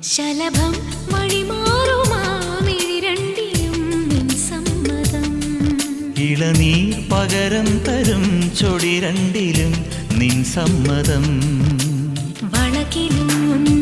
ശലഭം വഴിമാറുമാമിഴിരണ്ടിലും നിൻ സമ്മതം. ഇളനീർ പകരം തരും ചൊടി രണ്ടിലും നിൻ സമ്മതം. വളകിലും